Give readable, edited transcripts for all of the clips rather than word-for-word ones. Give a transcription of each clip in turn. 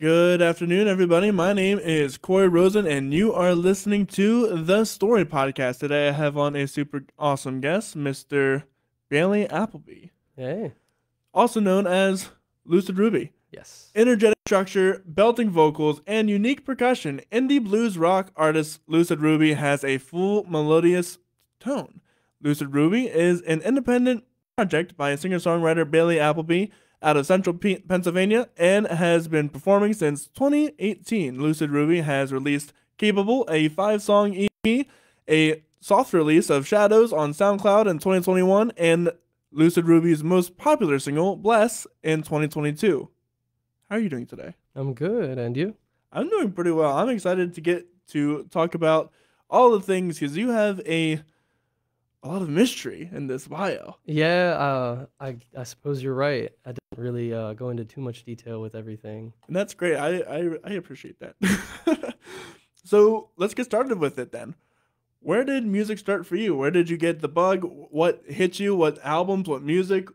Good afternoon, everybody. My name is Corey Rosen, and you are listening to the Story Podcast. Today, I have on a super awesome guest, Mr. Bailey Appleby, Hey. also known as Lucid Ruby. Yes. Energetic structure, belting vocals, and unique percussion, indie blues rock artist Lucid Ruby has a full melodious tone. Lucid Ruby is an independent project by singer-songwriter Bailey Appleby out of central Pennsylvania and has been performing since 2018. Lucid Ruby has released Capable, a 5-song EP, a soft release of Shadows on Soundcloud in 2021, and Lucid Ruby's most popular single, Bless, in 2022. How are you doing today? I'm good. And you? I'm doing pretty well. I'm excited to get to talk about all the things because you have a lot of mystery in this bio. Yeah, I suppose you're right. I didn't really go into too much detail with everything. And that's great. I appreciate that. So let's get started with it then. Where did music start for you? Where did you get the bug? What hit you? What albums? What music?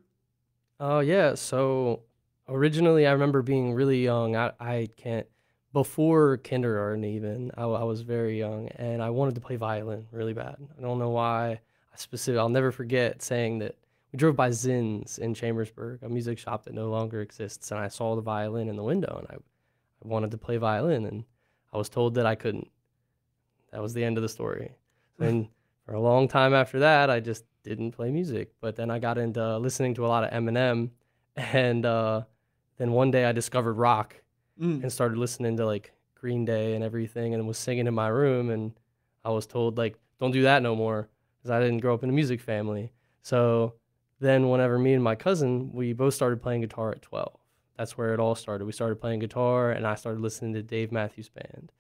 Oh, yeah. So originally, I remember being really young. I can't, before kindergarten even, I was very young and I wanted to play violin really bad. I don't know why. I'll never forget saying that we drove by Zinn's in Chambersburg, a music shop that no longer exists, and I saw the violin in the window, and I wanted to play violin, and I was told that I couldn't. That was the end of the story. And for a long time after that, I just didn't play music. But then I got into listening to a lot of Eminem, and then one day I discovered rock and started listening to like Green Day and everything, and was singing in my room, and I was told like, don't do that no more. I didn't grow up in a music family. So then whenever me and my cousin, we both started playing guitar at 12. That's where it all started. We started playing guitar and I started listening to Dave Matthews Band.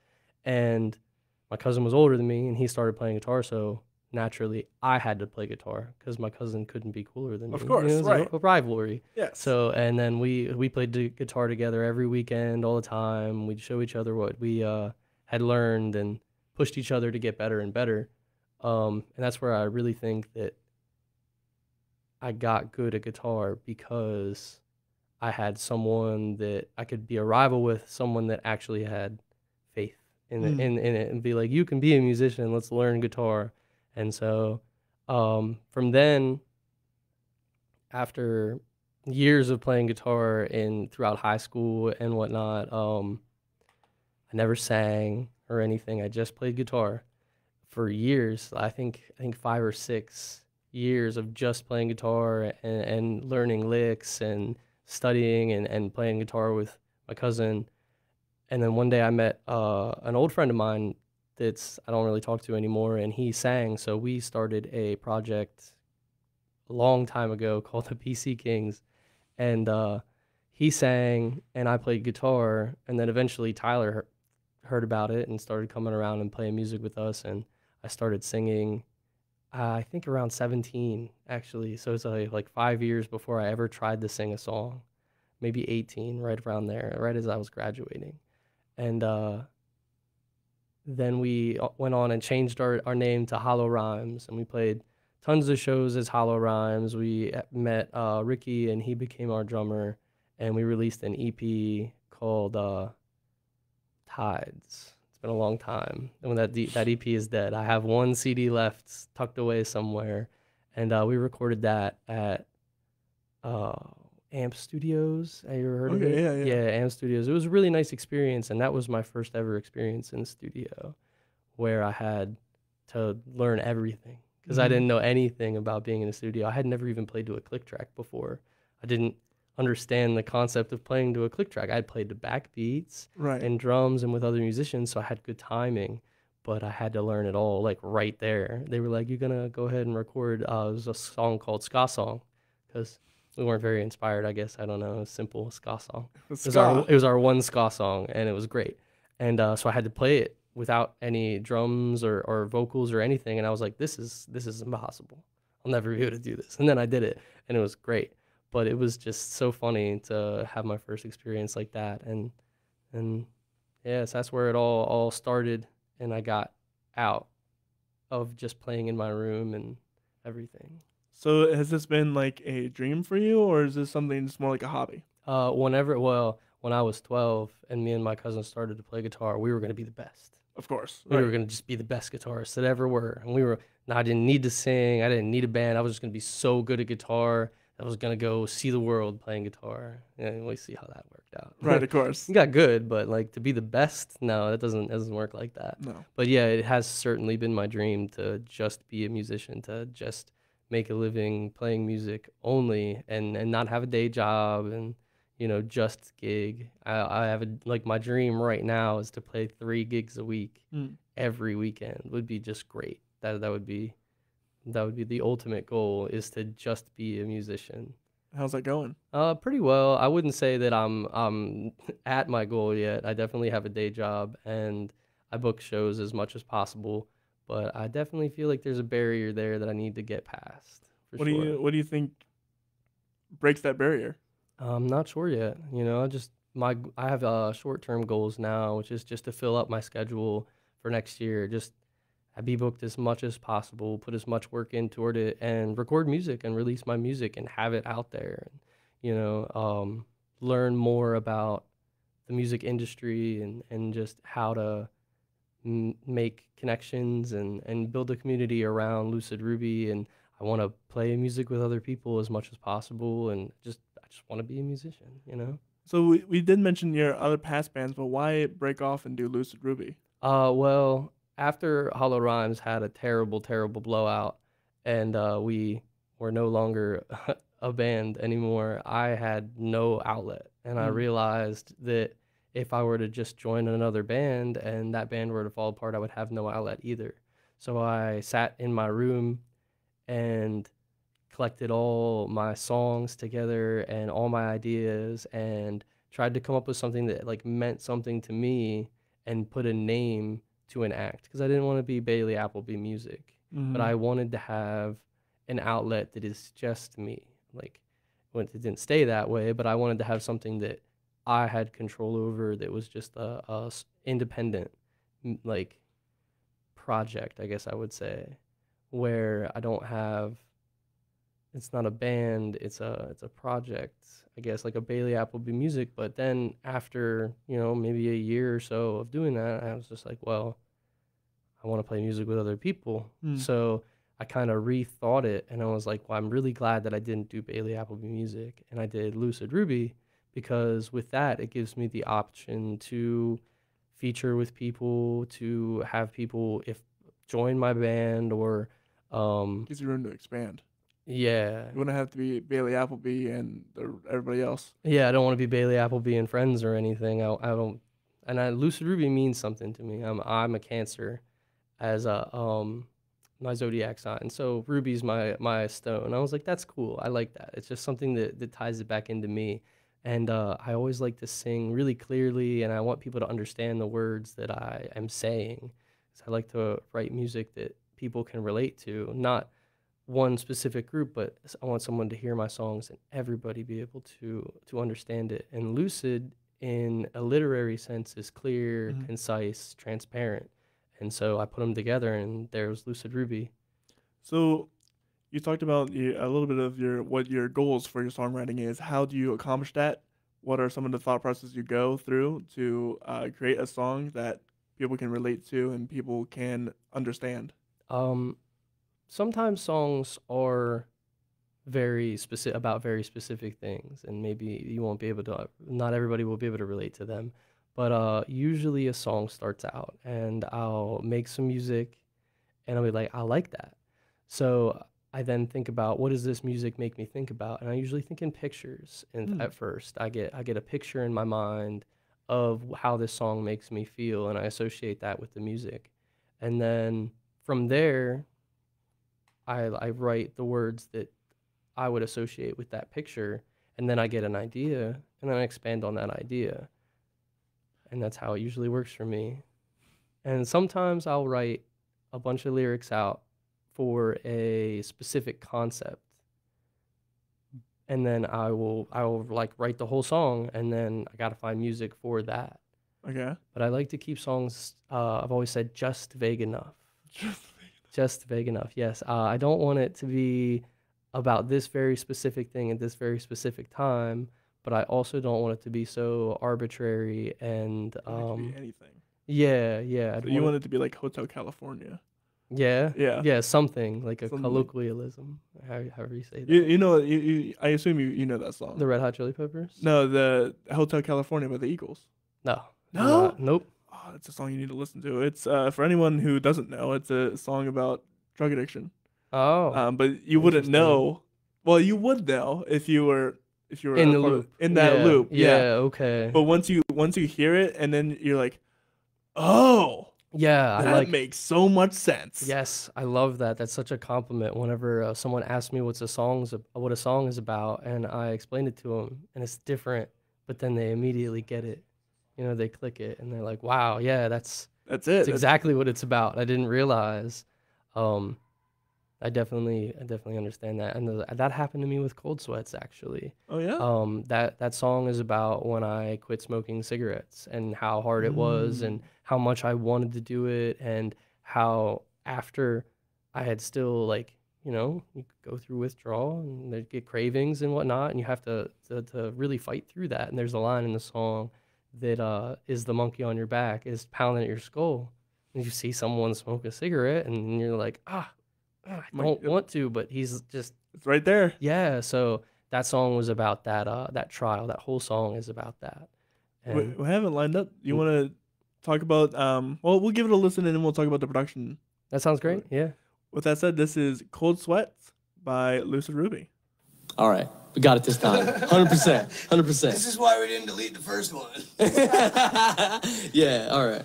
And my cousin was older than me and he started playing guitar. So naturally I had to play guitar because my cousin couldn't be cooler than me. Of course, it was right. a rivalry. Yes. So, and then we played the guitar together every weekend, all the time. We'd show each other what we had learned and pushed each other to get better and better. And that's where I really think that I got good at guitar because I had someone that I could be a rival with, someone that actually had faith in it and be like, you can be a musician, let's learn guitar. And so from then, after years of playing guitar throughout high school and whatnot, I never sang or anything. I just played guitar. For years, I think 5 or 6 years of just playing guitar and learning licks and studying and playing guitar with my cousin. And then one day I met an old friend of mine that's I don't really talk to anymore, and he sang. So we started a project a long time ago called the PC Kings, and he sang and I played guitar. And then eventually Tyler heard about it and started coming around and playing music with us, and I started singing, I think around 17, actually. So it's like 5 years before I ever tried to sing a song, maybe 18, right around there, right as I was graduating. And then we went on and changed our name to Hollow Rhymes, and we played tons of shows as Hollow Rhymes. We met Ricky, and he became our drummer, and we released an EP called Tides. It's been a long time. And when that EP is dead, I have one CD left tucked away somewhere, and we recorded that at Amp Studios. Have you ever heard of it? Yeah, Amp Studios. It was a really nice experience, and that was my first ever experience in the studio, where I had to learn everything because I didn't know anything about being in a studio. I had never even played to a click track before. I didn't understand the concept of playing to a click track. I had played to backbeats and drums and with other musicians, so I had good timing, but I had to learn it all like right there. They were like, you're gonna go ahead and record it was a song called Ska Song, because we weren't very inspired, I guess. I don't know, a simple ska song. It was our one ska song, and it was great. And so I had to play it without any drums or vocals or anything, and I was like, this is impossible. I'll never be able to do this. And then I did it, and it was great. But it was just so funny to have my first experience like that. And yes, that's where it all started, and I got out of just playing in my room and everything. So has this been like a dream for you, or is this something just more like a hobby? Whenever when I was 12 and me and my cousin started to play guitar, we were going to be the best. Of course. We were Right. going to just be the best guitarists that ever were. And I didn't need to sing. I didn't need a band. I was just going to be so good at guitar. I was going to go see the world playing guitar. And we see how that worked out. Right, of course. You got good, but like to be the best, no, that doesn't work like that. No. But yeah, it has certainly been my dream to just be a musician, to just make a living playing music only and not have a day job and just gig. I have like my dream right now is to play 3 gigs a week every weekend. Would be just great. That would be the ultimate goal, is to just be a musician. How's that going? Pretty well. I wouldn't say that I'm at my goal yet. I definitely have a day job and I book shows as much as possible, but I definitely feel like there's a barrier there that I need to get past. For sure. What do you think breaks that barrier? I'm not sure yet. I have short-term goals now, which is just to fill up my schedule for next year. Just be booked as much as possible, put as much work in toward it, and record music and release my music and have it out there. And, learn more about the music industry and just how to make connections and build a community around Lucid Ruby. And I want to play music with other people as much as possible, and I just want to be a musician. So we did mention your other past bands, but why break off and do Lucid Ruby? Well, after Hollow Rhymes had a terrible, terrible blowout, and we were no longer a band anymore, I had no outlet, and I realized that if I were to just join another band and that band were to fall apart, I would have no outlet either. So I sat in my room and collected all my songs together and all my ideas and tried to come up with something that like meant something to me and put a name to an act, because I didn't want to be Bailey Appleby music, but I wanted to have an outlet that is just me. Like, it didn't stay that way, but I wanted to have something that I had control over, that was just a independent like project, I guess I would say, where I don't have, it's not a band, it's a project, I guess, like a Bailey Appleby music. But then after, maybe a year or so of doing that, I was just like, well, I want to play music with other people. So I kind of rethought it, and I was like, well, I'm really glad that I didn't do Bailey Appleby music and I did Lucid Ruby, because with that, it gives me the option to feature with people, to have people join my band, or Gives you room to expand. yeah. You wouldn't have to be Bailey Appleby and everybody else. Yeah, I don't want to be Bailey Appleby and friends or anything. I don't, and Lucid Ruby means something to me. I'm a Cancer as my zodiac sign, so Ruby's my stone. I was like, that's cool. I like that. It's just something that ties it back into me. And I always like to sing really clearly, and I want people to understand the words that I am saying. So I like to write music that people can relate to, not one specific group, but I want someone to hear my songs and everybody be able to understand it. And Lucid, in a literary sense, is clear, concise, transparent. And so I put them together, and there's Lucid Ruby. So you talked about a little bit of what your goals for your songwriting is. How do you accomplish that? What are some of the thought processes you go through to create a song that people can relate to and people can understand? Sometimes songs are very specific about very specific things, and maybe you won't be able to, not everybody will be able to relate to them. But usually a song starts out, and I'll make some music, and I'll be like, I like that. So I then think about, what does this music make me think about? And I usually think in pictures. And at first, I get a picture in my mind of how this song makes me feel, and I associate that with the music. And then from there, I write the words that I would associate with that picture, and then I get an idea, and then I expand on that idea. And that's how it usually works for me. And sometimes I'll write a bunch of lyrics out for a specific concept, and then I will like write the whole song, and then I gotta find music for that. Okay. But I like to keep songs, I've always said, just vague enough. Just vague enough, yes. I don't want it to be about this very specific thing at this very specific time, but I also don't want it to be so arbitrary and It could be anything. yeah. So you want it to be like Hotel California. Yeah, Yeah. yeah, something like a Something. colloquialism, however you say that. You know, I assume you know that song. The Red Hot Chili Peppers? No, the Hotel California by the Eagles. No. No? Nope. Oh, it's a song you need to listen to. It's for anyone who doesn't know, it's a song about drug addiction. Oh. But you wouldn't know. Well, you would know if you were In the loop. in that loop. Yeah, okay. But once you hear it and then you're like, oh, Yeah, that makes so much sense. Yes, I love that. That's such a compliment. Whenever someone asks me what a song is about, and I explain it to them, and it's different, but then they immediately get it. You know, they click it, and they're like, "Wow, yeah, that's it. That's exactly what it's about." I didn't realize. I definitely understand that, and that happened to me with Cold Sweats actually. Oh yeah. That song is about when I quit smoking cigarettes and how hard it was, and how much I wanted to do it, and how after I had still you go through withdrawal and they get cravings and whatnot, and you have to really fight through that. And there's a line in the song that is the monkey on your back is pounding at your skull, and you see someone smoke a cigarette, and you're like, I don't want to, but he's just it's right there. Yeah, so that song was about that trial. That whole song is about that. And We haven't lined up. You want to talk about? Well, we'll give it a listen and then we'll talk about the production. that sounds great. Yeah. With that said, this is Cold Sweats by Lucid Ruby. All right, we got it this time. 100%. 100%. This is why we didn't delete the first one. Yeah, all right.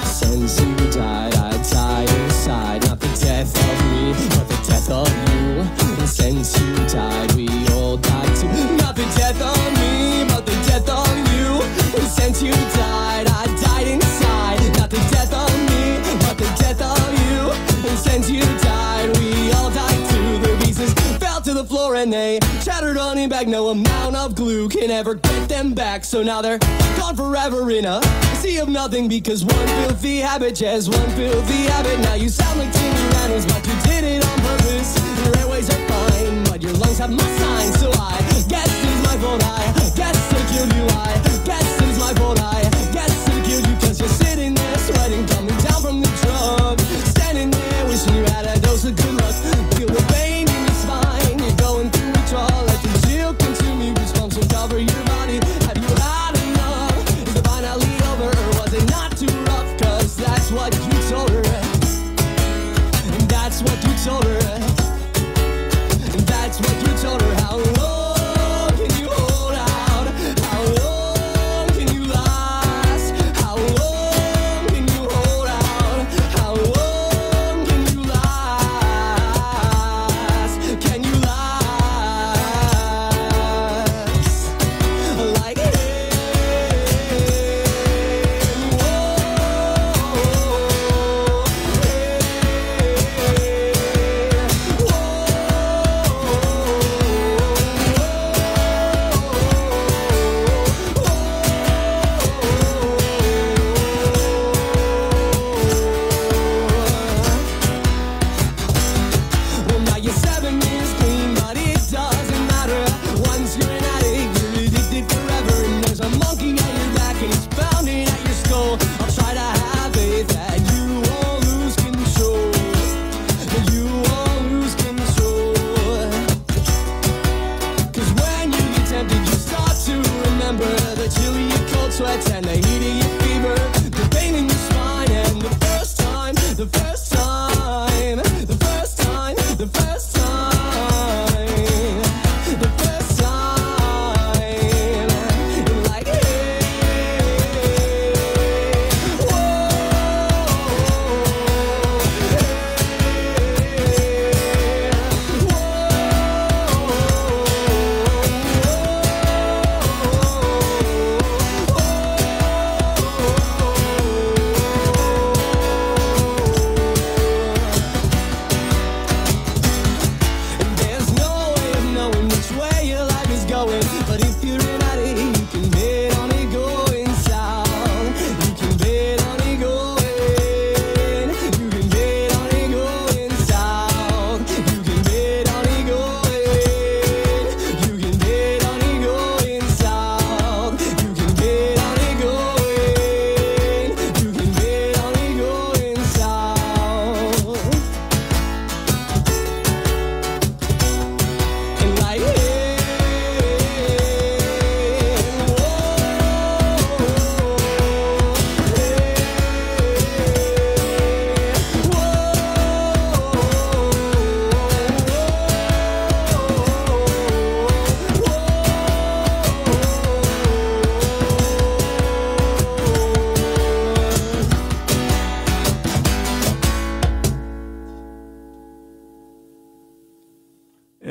Since you died, I died inside. Not the death of me, but the death of you. And since you died, we all died too. Not the death of me, but the death of you. And since you died, I died inside. Not the death of me, but the death of you. And since you died, we all died too. The pieces fell to the floor and they shattered on your back. No amount of glue can ever get them back. So now they're gone forever in a sea of nothing, because one filthy habit, just one filthy habit. Now you sound like Timmy Reynolds, but you did it on purpose. Your airways are fine, but your lungs have my sign. So I guess it's my fault, I guess to kill you. I guess it's my fault, I guess to kill you. Cause you're sitting there sweating, coming down from the drug, standing there wishing you had a dose of good luck. Feel the pain in your spine, you're going through withdrawal. Let the chill consume you, goosebumps will cover your body. Have you had enough? Is the finally over, or was it not too rough? Cause that's what you told her, and that's what you told her, and that's what you told her. How long can you hold out? How long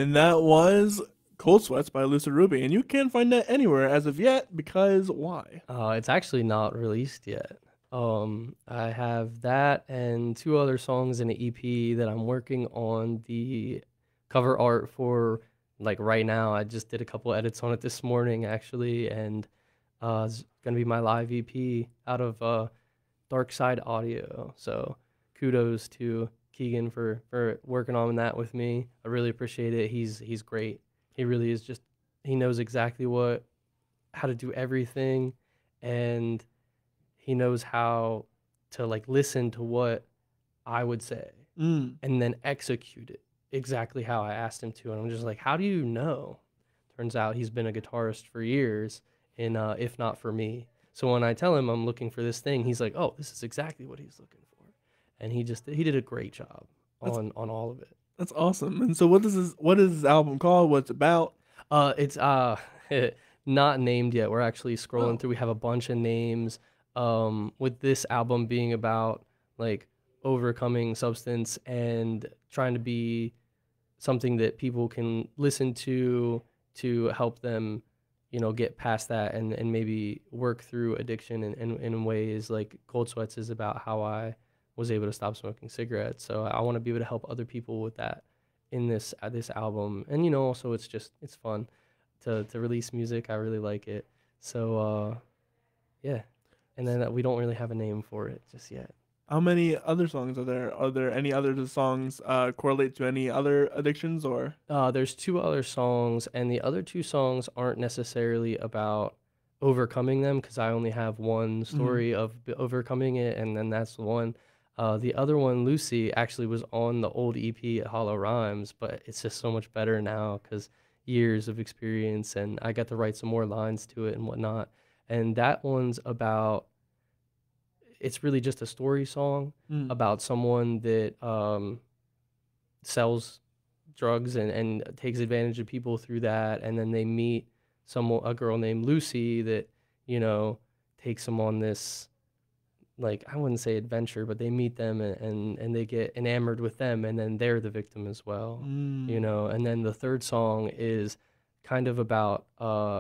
And that was Cold Sweats by Lucid Ruby. And you can't find that anywhere as of yet, because why? It's actually not released yet. I have that and 2 other songs in an EP that I'm working on the cover art for, like, right now. I just did a couple edits on it this morning, actually, and it's gonna be my live EP out of Dark Side Audio. So kudos to Keegan for working on that with me. I really appreciate it. He's great. He really is just, he knows exactly how to do everything, and he knows how to, like, listen to what I would say and then execute it exactly how I asked him to. And I'm just like, how do you know? Turns out he's been a guitarist for years, in If Not For Me. So when I tell him I'm looking for this thing, he's like, oh, this is exactly what he's looking for. And he did a great job on all of it. That's awesome. And so what is this album called? What's it about? It's not named yet. We're actually scrolling through. We have a bunch of names. With this album being about, like, overcoming substance and trying to be something that people can listen to help them, get past that and maybe work through addiction in ways. Like Cold Sweats is about how I was able to stop smoking cigarettes. So I want to be able to help other people with that in this album. And also it's fun to release music. I really like it. So yeah. And then we don't really have a name for it just yet. How many other songs are there? Are there any other songs correlate to any other addictions, or? There's 2 other songs, and the other 2 songs aren't necessarily about overcoming them, because I only have one story of overcoming it, and then that's the one. The other one, Lucy, actually was on the old EP at Hollow Rhymes, but it's just so much better now because years of experience, and I got to write some more lines to it and whatnot. And that one's about, it's really just a story song about someone that sells drugs and takes advantage of people through that. And then they meet a girl named Lucy that, takes them on this, like, I wouldn't say adventure, but they meet them and they get enamored with them, and then they're the victim as well, And then the third song is kind of about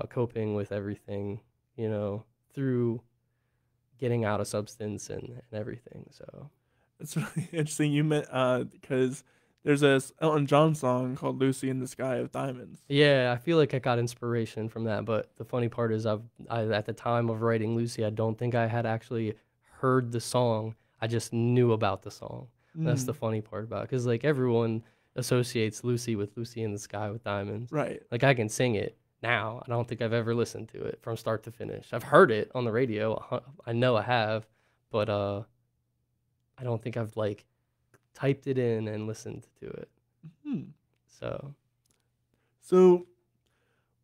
coping with everything, through getting out of substance and everything. So it's really interesting you meant because there's a Elton John song called Lucy in the Sky of Diamonds. Yeah, I feel like I got inspiration from that, but the funny part is I at the time of writing Lucy, I don't think I had actually heard the song. I just knew about the song. That's the funny part about it, because, like, everyone associates Lucy with Lucy in the Sky with Diamonds. Right. Like, I can sing it now. I don't think I've ever listened to it from start to finish. I've heard it on the radio. I know I have, but I don't think I've, like, typed it in and listened to it. So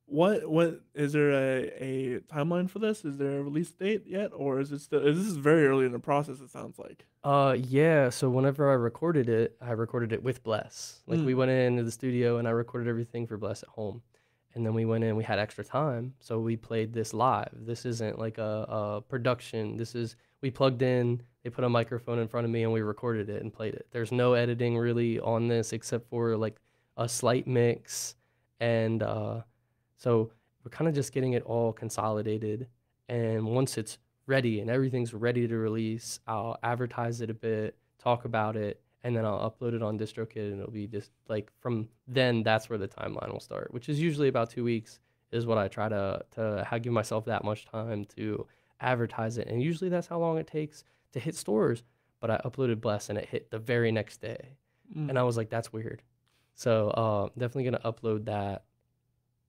what is there a timeline for this? Is there a release date yet, or is it still? This is very early in the process, it sounds like. Yeah. So whenever I recorded it with Bless. Like, we went into the studio and I recorded everything for Bless at home. And then we went in, we had extra time, so we played this live. This isn't like a production. We plugged in, they put a microphone in front of me, and we recorded it and played it. There's no editing really on this except for, like, a slight mix. And so we're kind of just getting it all consolidated. And once it's ready and everything's ready to release, I'll advertise it a bit, talk about it, and then I'll upload it on DistroKid, and it'll be just, like, from then, that's where the timeline will start, which is usually about 2 weeks is what I try to give myself that much time to advertise it. And usually that's how long it takes to hit stores. But I uploaded Bless, and it hit the very next day. And I was like, that's weird. So definitely going to upload that,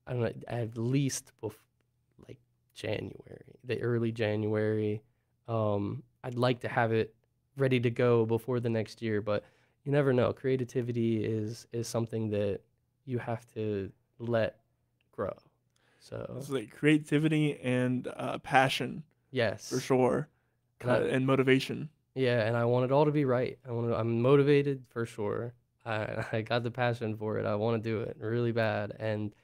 I don't know, at least like January, the early January. I'd like to have it ready to go before the next year, but you never know. Creativity is something that you have to let grow. So it's like creativity and passion. Yes, for sure, and motivation. Yeah, and I want it all to be right. I'm motivated for sure. I got the passion for it. I want to do it really bad, and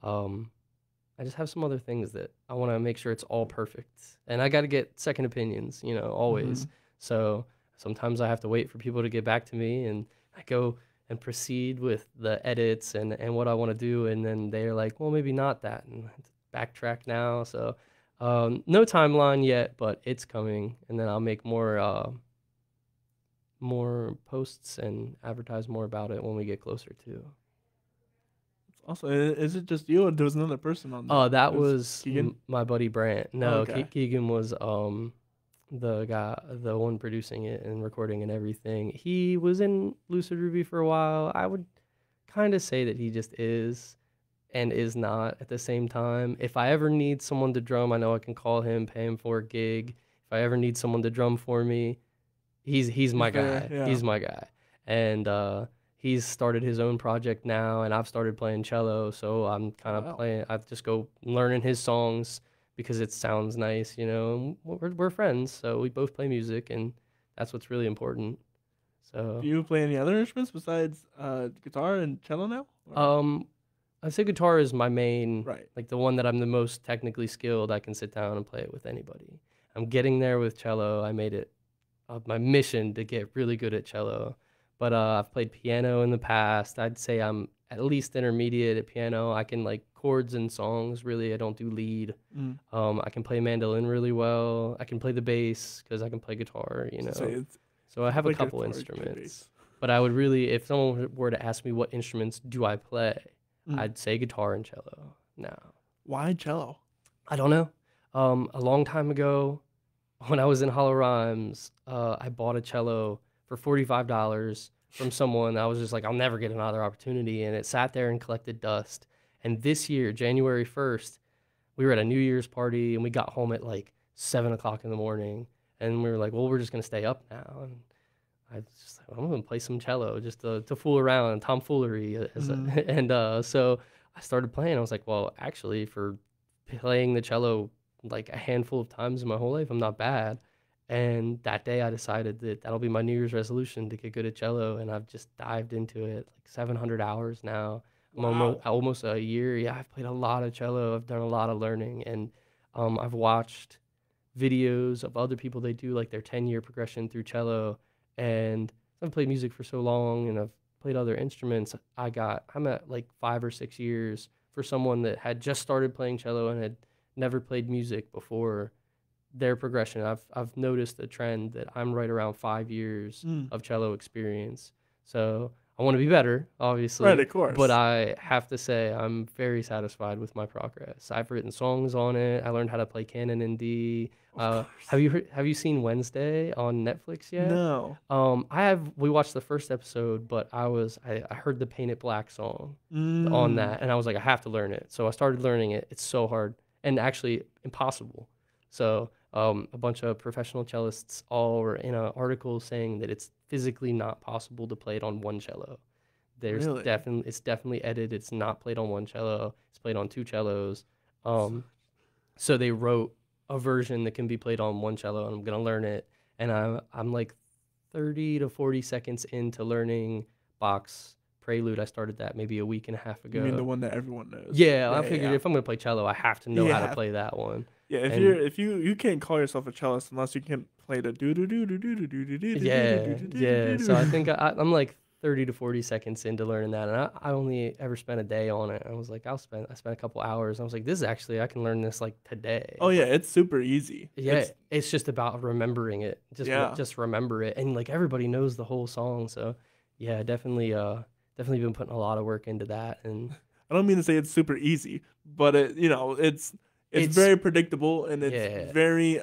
I just have some other things that I want to make sure it's all perfect. And I got to get second opinions, always. So sometimes I have to wait for people to get back to me, and I go and proceed with the edits and what I want to do, and then they're like, well, maybe not that, and backtrack now. So no timeline yet, but it's coming, and then I'll make more posts and advertise more about it when we get closer to. Also, is it just you, or there was another person on that? Oh, that It was Keegan? my buddy Brant. No, okay. Keegan was the guy, the one producing it and recording and everything. He was in Lucid Ruby for a while. I would kind of say that he just is and is not at the same time. If I ever need someone to drum, I know I can call him, pay him for a gig. If I ever need someone to drum for me, he's my guy. Yeah. He's my guy. And he's started his own project now, and I've started playing cello, so I'm kind of playing. I just go learning his songs because it sounds nice, you know. And we're friends, so we both play music, and that's what's really important. So Do you play any other instruments besides guitar and cello now? Or- I'd say guitar is my main, Right. like the one that I'm the most technically skilled. I can sit down and play it with anybody. I'm getting there with cello. I made it my mission to get really good at cello. But I've played piano in the past. I'd say I'm at least intermediate at piano. I can like chords and songs. Really, I don't do lead. I can play mandolin really well. I can play the bass because I can play guitar. You know, so I have a play couple guitar, play instruments. bass. But I would really, if someone were to ask me what instruments do I play, I'd say guitar and cello. Now, Why cello? I don't know. A long time ago, when I was in Hollow Rhymes, I bought a cello for $45 from someone. I was just like, I'll never get another opportunity. And it sat there and collected dust. And this year, January 1st, we were at a New Year's party, and we got home at like 7 o'clock in the morning. And we were like, well, we're just going to stay up now. And I was just like, I'm going to play some cello just to fool around and tomfoolery. So I started playing. I was like, well, actually, for playing the cello like a handful of times in my whole life, I'm not bad. And that day I decided that that'll be my New Year's resolution, to get good at cello. And I've just dived into it, like 700 hours now. I'm almost a year. Yeah, I've played a lot of cello. I've done a lot of learning. And I've watched videos of other people. They do like their 10-year progression through cello. And I've played music for so long, and I've played other instruments. I'm at like 5 or 6 years for someone that had just started playing cello and had never played music before their progression. I've noticed a trend that I'm right around 5 years of cello experience. So I want to be better, obviously. Right, of course. But I have to say I'm very satisfied with my progress. I've written songs on it. I learned how to play canon in D. Have you seen Wednesday on Netflix yet? No. We watched the first episode, but I heard the Paint It Black song on that, and I was like, I have to learn it. So I started learning it. It's so hard and actually impossible. So a bunch of professional cellists all were in an article saying that it's physically not possible to play it on one cello. Really? It's definitely edited. It's not played on one cello. It's played on two cellos. So they wrote a version that can be played on one cello, and I'm gonna learn it. And I'm like 30 to 40 seconds into learning Bach's Prelude. I started that maybe a week and a half ago. You mean the one that everyone knows? Yeah, I figured if I'm gonna play cello, I have to know how to play that one. Yeah, if you can't call yourself a cellist unless you can play the do do do do do do do do do. Yeah. So I think I'm like 30 to 40 seconds into learning that, and I only ever spent a day on it. I was like, I spent a couple hours. I was like, this is actually, I can learn this like today. Oh yeah, it's super easy. Yeah, it's just about remembering it. Just remember it, and like everybody knows the whole song. So yeah, definitely been putting a lot of work into that. And I don't mean to say it's super easy, but it's very predictable, and it's very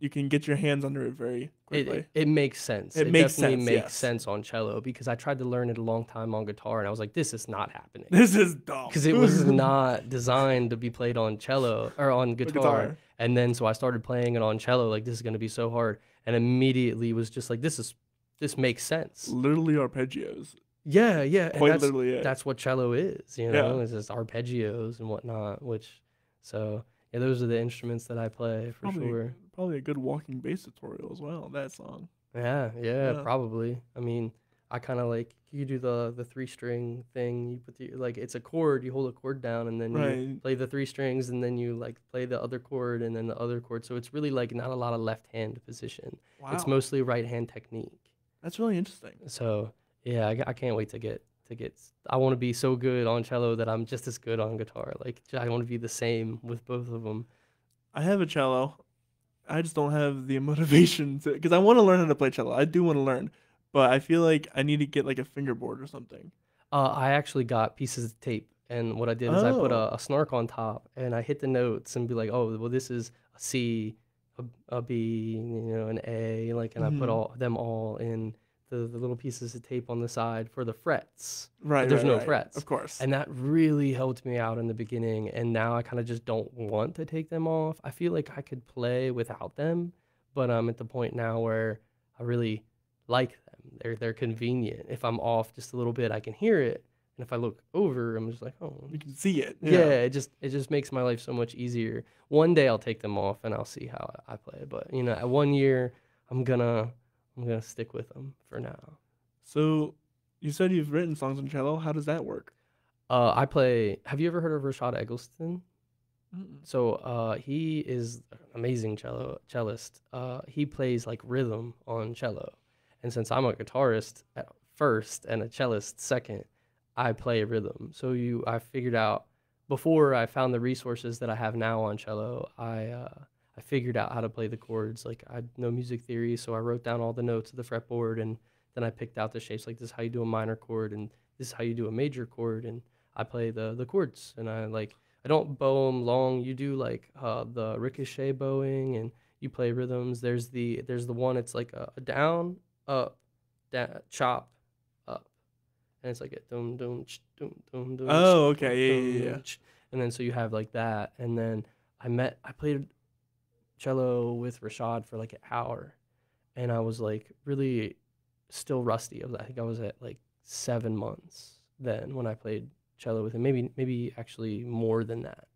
you can get your hands under it very quickly. It makes sense. It definitely makes sense on cello, because I tried to learn it a long time on guitar, and I was like, this is not happening. This is dumb. Because it was not designed to be played on cello or on guitar. And then so I started playing it on cello, like this is going to be so hard, and immediately was just like, this makes sense. Literally arpeggios. Yeah. Quite literally, that's what cello is, it's just arpeggios and whatnot, so yeah, those are the instruments that I play for sure. Probably a good walking bass tutorial as well, that song. Yeah, probably. I mean, I kind of like, you do the 3-string thing. You put it's a chord, you hold a chord down, and then you play the 3 strings, and then you like play the other chord and then the other chord. So it's really like not a lot of left hand position. Wow. It's mostly right hand technique. That's really interesting. So Yeah, I can't wait to get I want to be so good on cello that I'm just as good on guitar. Like I want to be the same with both of them. I have a cello. I just don't have the motivation to, because I want to learn how to play cello. I do want to learn, but I feel like I need to get like a fingerboard or something. I actually got pieces of tape, and what I did is I put Oh. a snark on top, and I hit the notes and be like, oh, well, this is a C, a B, an A, like, and I put Mhm. them all in the little pieces of tape on the side for the frets. Right, But there's right, no right. frets, Of course. and that really helped me out in the beginning. And now I kind of just don't want to take them off. I feel like I could play without them, but I'm at the point now where I really like them. They're convenient. If I'm off just a little bit, I can hear it. And if I look over, I'm just like, oh, You can see it. yeah. It just makes my life so much easier. One day I'll take them off and I'll see how I play. But at 1 year, I'm gonna stick with them for now. So, you said you've written songs on cello. How does that work? I play. Have you ever heard of Rashad Eggleston? Mm-mm. So he is an amazing cellist. He plays like rhythm on cello, and since I'm a guitarist at first and a cellist second, I play rhythm. So I figured out before I found the resources that I have now on cello. I figured out how to play the chords. Like I know music theory, so I wrote down all the notes of the fretboard, and then I picked out the shapes. Like this is how you do a minor chord, and this is how you do a major chord, and I play the chords, and I don't bow them long. You do like the ricochet bowing, and you play rhythms. There's the one. It's like a down, up, down, chop, up, and it's like a dum dum dum dum dum. Oh, okay. Yeah. And then so you have like that, and then I played cello with Rashad for like an hour, and I was like really still rusty. I think I was at like 7 months then when I played cello with him, maybe actually more than that.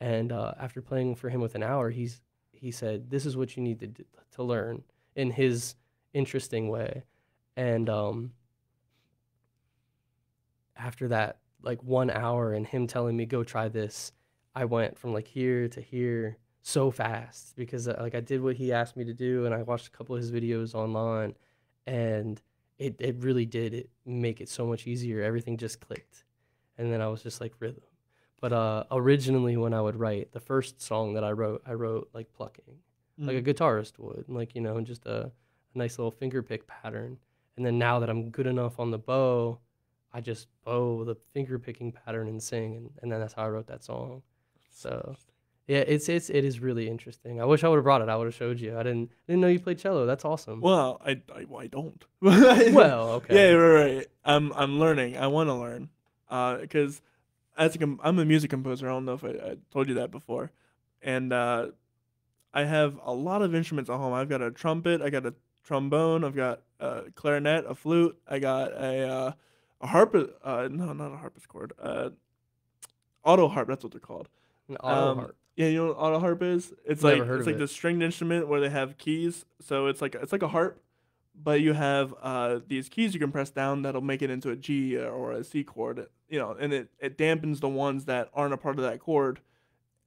And after playing for him with an hour, he said, "This is what you need to learn," in his interesting way. And after that, like 1 hour, and him telling me go try this, I went from like here to here so fast because like I did what he asked me to do, and I watched a couple of his videos online, and it really did make it so much easier. Everything just clicked. And then I was just like rhythm. But originally when I would write, the first song that I wrote like plucking, like a guitarist would, like, just a nice little finger pick pattern. And then now that I'm good enough on the bow, I just bow the finger picking pattern and sing, and then that's how I wrote that song. So yeah, it is really interesting. I wish I would have brought it. I would have showed you. I didn't know you played cello. That's awesome. Well, I don't. Well, okay. Yeah, right. I'm learning. I want to learn. Because I'm a music composer. I don't know if I told you that before, and I have a lot of instruments at home. I've got a trumpet, I got a trombone, I've got a clarinet, a flute, I got a harp. No, not a harpsichord. Auto harp. That's what they're called. An auto harp. Yeah, you know what auto harp is? It's Never like heard it's of like it. the stringed instrument where they have keys. So it's like a harp, but you have these keys you can press down that'll make it into a G or a C chord, and it dampens the ones that aren't a part of that chord,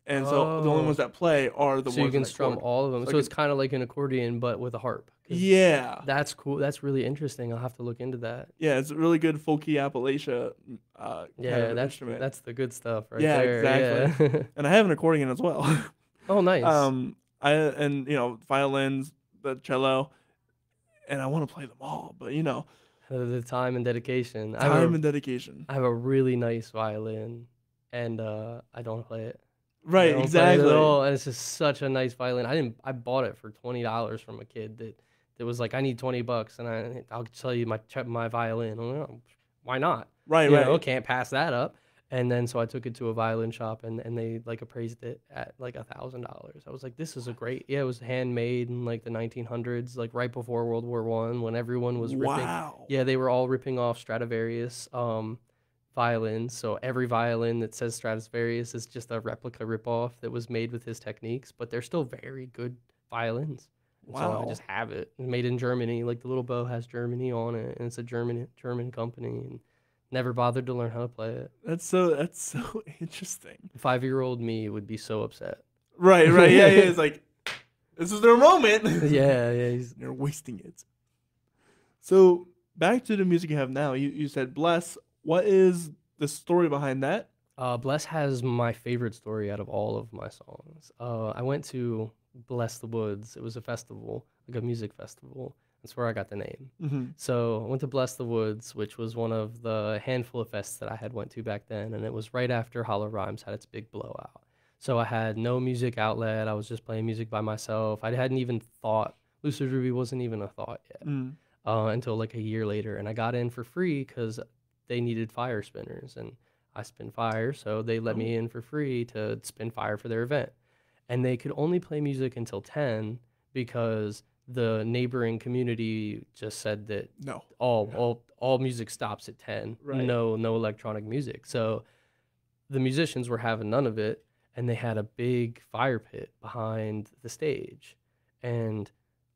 and so the only ones that play are the So ones you can in that strum chord. all of them. So it's kind of like an accordion, but with a harp. 'Cause Yeah, That's cool. That's really interesting. I'll have to look into that. yeah, it's a really good folky Appalachia kind Yeah, of instrument. that's the good stuff right Yeah, there. exactly. Yeah. And I have an accordion as well. Oh, nice. And violins, the cello, and I want to play them all, but The time and dedication. time and dedication. I have a really nice violin, and I don't play it. I Right, don't play it exactly. at all, and it's just such a nice violin. I bought it for $20 from a kid that was like, I need $20, and I'll tell you my violin. I'm like, "Oh, why not? Right, You right. know, can't pass that up." And then so I took it to a violin shop, and they like appraised it at like $1,000. I was like, this is a great. Yeah, it was handmade in like the 1900s, like right before World War I, when everyone was ripping. Wow. Yeah, they were all ripping off Stradivarius violins. So every violin that says Stradivarius is just a replica ripoff that was made with his techniques, but they're still very good violins. And so I Wow. just have it. It's made in Germany. Like the little bow has Germany on it, and it's a German company. And never bothered to learn how to play it. That's so interesting. 5-year-old me would be so upset. Right, right. Yeah, yeah. It's like, this is their moment. Yeah. They're wasting it. So back to the music you have now. You said Bless. What is the story behind that? Bless has my favorite story out of all of my songs. I went to Bless the Woods. It was a festival, like a music festival. That's where I got the name. So I went to Bless the Woods, which was one of the handful of fests that I had went to back then, and it was right after Hollow Rhymes had its big blowout. So I had no music outlet. I was just playing music by myself. I hadn't even thought, Lucid Ruby wasn't even a thought yet until like a year later. And I got in for free because they needed fire spinners, and I spin fire, so they let me in for free to spin fire for their event. And they could only play music until 10 because the neighboring community just said that all music stops at 10. Right. No electronic music. So the musicians were having none of it, and they had a big fire pit behind the stage. And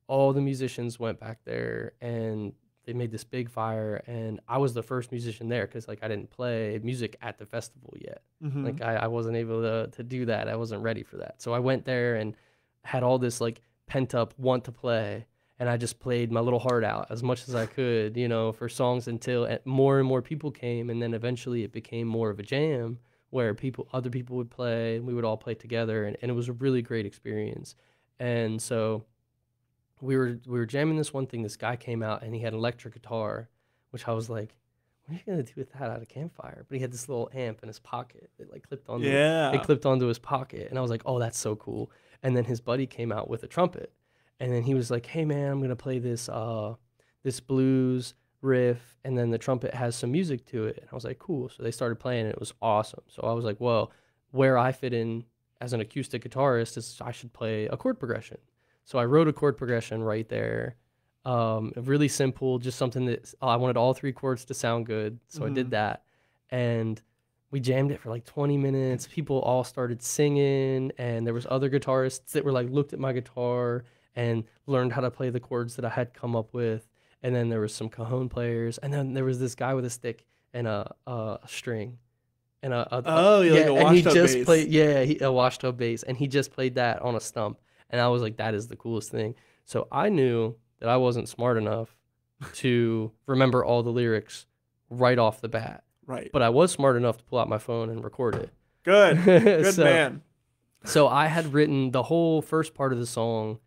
all the musicians went back there, and they made this big fire, and I was the first musician there because like I didn't play music at the festival yet. Like I wasn't able to do that. I wasn't ready for that. So I went there and had all this like pent up want to play, and I just played my little heart out as much as I could, you know, for songs until more and more people came, and then eventually it became more of a jam where other people would play, and we would all play together, and it was a really great experience. And so we were jamming this one thing. This guy came out and he had an electric guitar, which I was like, what are you gonna do with that at a campfire? But he had this little amp in his pocket that like clipped onto it clipped onto his pocket, and I was like, oh, that's so cool. And then his buddy came out with a trumpet, and then he was like, hey man, I'm gonna play this this blues riff, and then the trumpet has some music to it. And I was like, cool. So they started playing, and it was awesome. So I was like, well, where I fit in as an acoustic guitarist is I should play a chord progression. So I wrote a chord progression right there, really simple, just something that I wanted all 3 chords to sound good. So I did that, and we jammed it for like 20 minutes. People all started singing, and there was other guitarists that were like looked at my guitar and learned how to play the chords that I had come up with. And then there was some cajon players, and then there was this guy with a stick and a string. And like a washed up bass. A washed up bass, and he just played that on a stump. And I was like, that is the coolest thing. So I knew that I wasn't smart enough to remember all the lyrics right off the bat. Right. But I was smart enough to pull out my phone and record it. Good. Good man. So I had written the whole first part of the song,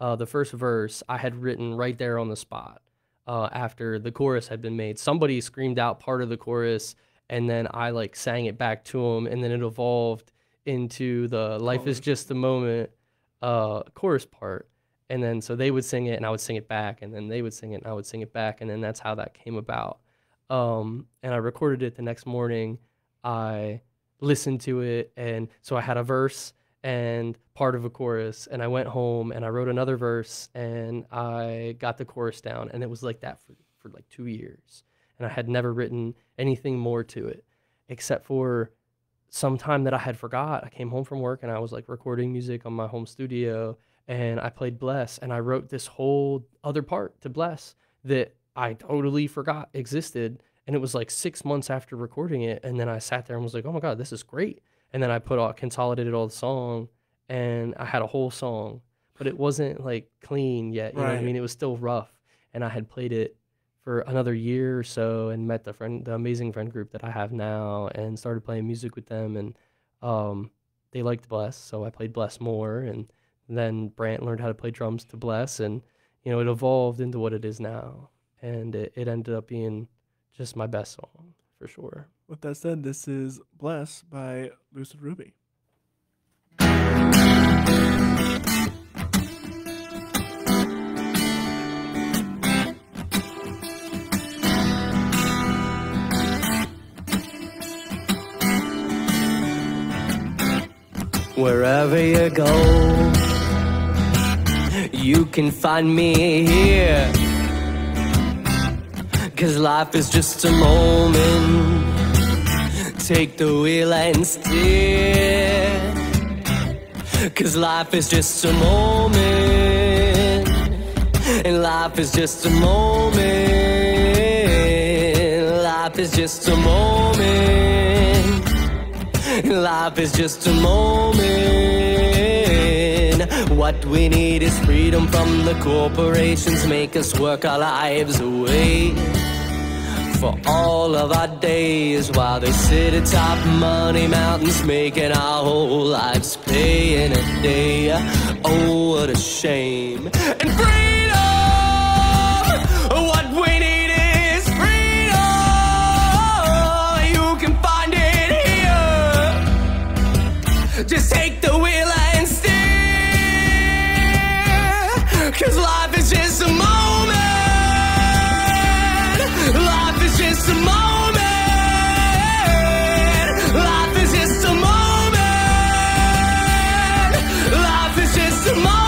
the first verse, I had written right there on the spot after the chorus had been made. Somebody screamed out part of the chorus, and then I like sang it back to him, and then it evolved into the Life is Just a Moment chorus part. And then so they would sing it and I would sing it back, and then they would sing it and I would sing it back, and then that's how that came about. And I recorded it the next morning. I listened to it, and so I had a verse and part of a chorus, and I went home and I wrote another verse, and I got the chorus down, and it was like that for like 2 years. And I had never written anything more to it except for some time that I had forgot. I came home from work and I was like recording music on my home studio, and I played Bless, and I wrote this whole other part to Bless that I totally forgot existed. And it was like 6 months after recording it, and then I sat there and was like, oh my God, this is great. And then I consolidated all the song, and I had a whole song, but it wasn't like clean yet. You know what I mean? It was still rough. And I had played it for another year or so, and met the amazing friend group that I have now, and started playing music with them. And they liked Bless, so I played Bless more. And then Brant learned how to play drums to Bless, and it evolved into what it is now. And it ended up being just my best song, for sure. With that said, this is Bless by Lucid Ruby. Wherever you go, you can find me here. 'Cause life is just a moment. Take the wheel and steer. 'Cause life is just a moment. And life is just a moment. Life is just a moment. Life is just a moment. What we need is freedom from the corporations, make us work our lives away. for all of our days while they sit atop money mountains, making our whole lives pay in a day. Oh, what a shame. And freedom, what we need is freedom. You can find it here. Just take the wheel and steer, 'cause life is just a moment. Life is just a moment. Life is just a moment. Life is just a moment.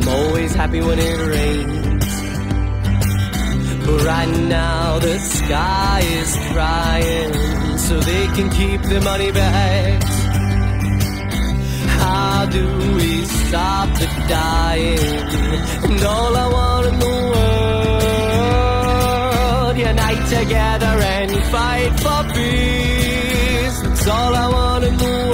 Always happy when it rains, but right now the sky is crying so they can keep their money back. How do we stop the dying? And all I want in the world, unite together and fight for peace. That's all I want in the world.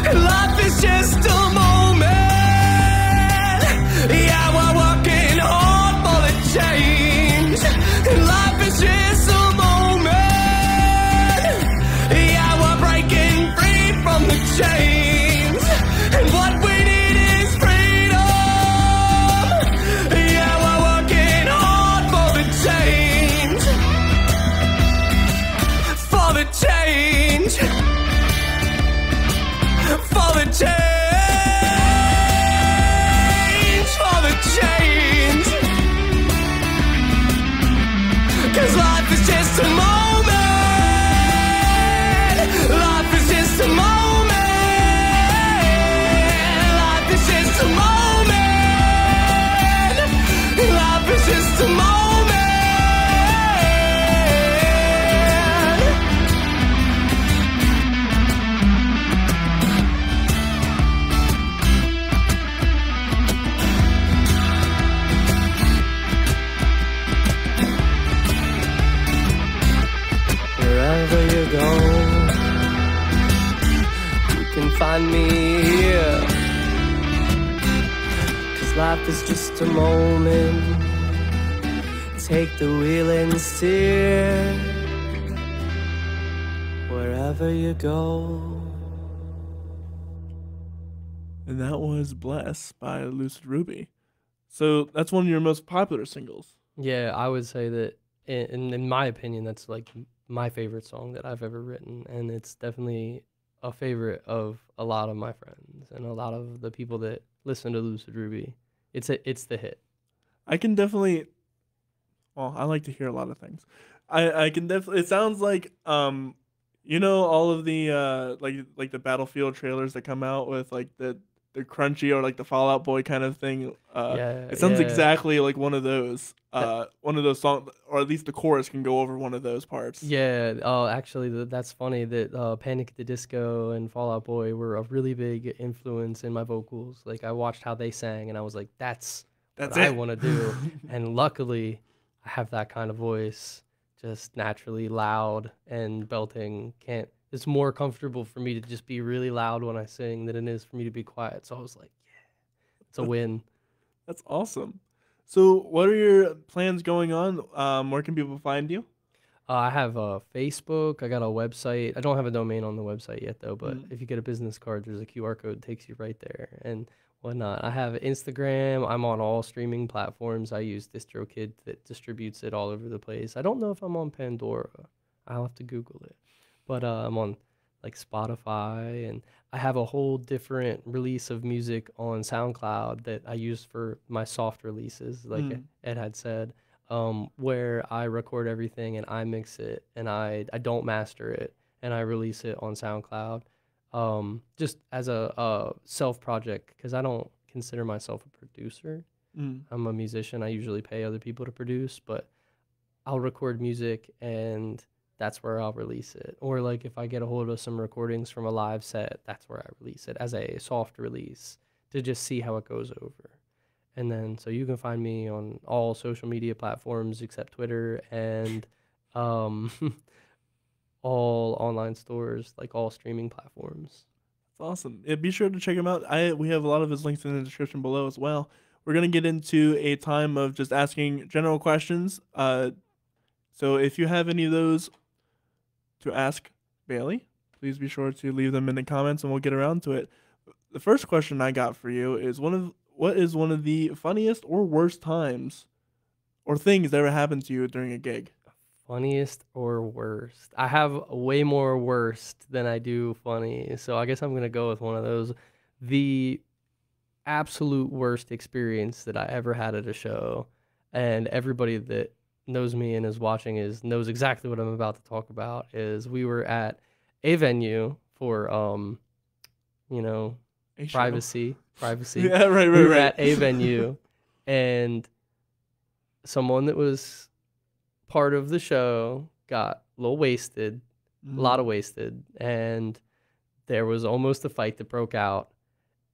Life is just a moment. Yeah, we're working hard for the change. Life is just a moment. Yeah, we're breaking free from the chains. And what we need is freedom. Yeah, we're working hard for the change. For the change. For the change, for the change. 'Cause life is just a moment. Life is just a moment. Life is just a moment. Life is just a moment. Wherever you go, you can find me here. 'Cause life is just a moment. Take the wheel and steer. Wherever you go. And that was Bless by Lucid Ruby. So that's one of your most popular singles. Yeah, I would say that, in my opinion, that's like my favorite song that I've ever written, and it's definitely a favorite of a lot of my friends and a lot of the people that listen to Lucid Ruby. It's the hit. I can definitely. Well, I like to hear a lot of things. I can definitely. It sounds like you know, all of the like the Battlefield trailers that come out with like the crunchy or like the Fallout Boy kind of thing. It sounds exactly like one of those songs, or at least the chorus can go over one of those parts. Yeah. Oh, actually, that's funny that Panic at the Disco and Fall Out Boy were a really big influence in my vocals. Like, I watched how they sang, and I was like, that's what I want to do. And luckily, I have that kind of voice, just naturally loud and belting. It's more comfortable for me to just be really loud when I sing than it is for me to be quiet. So I was like, yeah, it's a win. That's awesome. So what are your plans going on? Where can people find you? I have Facebook. I got a website. I don't have a domain on the website yet, though. But if you get a business card, there's a QR code that takes you right there and whatnot. I have Instagram. I'm on all streaming platforms. I use DistroKid that distributes it all over the place. I don't know if I'm on Pandora. I'll have to Google it. But I'm on like Spotify, and I have a whole different release of music on Soundcloud that I use for my soft releases, like Ed had said, where I record everything and I mix it, and I don't master it, and I release it on SoundCloud, just as a self project, because I don't consider myself a producer. I'm a musician. I usually pay other people to produce, but I'll record music and that's where I'll release it. Or like if I get a hold of some recordings from a live set, that's where I release it as a soft release to just see how it goes over. And then so you can find me on all social media platforms except Twitter and um, all online stores, like all streaming platforms. That's awesome. Yeah, be sure to check him out. We have a lot of his links in the description below as well. We're gonna get into a time of just asking general questions. So if you have any of those to ask Bailey, please be sure to leave them in the comments and we'll get around to it. The first question I got for you is what is one of the funniest or worst times or things that ever happened to you during a gig? Funniest or worst? I have way more worst than I do funny, so I guess I'm gonna go with one of those. The absolute worst experience that I ever had at a show, and everybody that knows me and is watching knows exactly what I'm about to talk about, is we were at a venue for privacy. Yeah, right. We were at a venue, and someone that was part of the show got a little wasted, a lot of wasted, and there was almost a fight that broke out.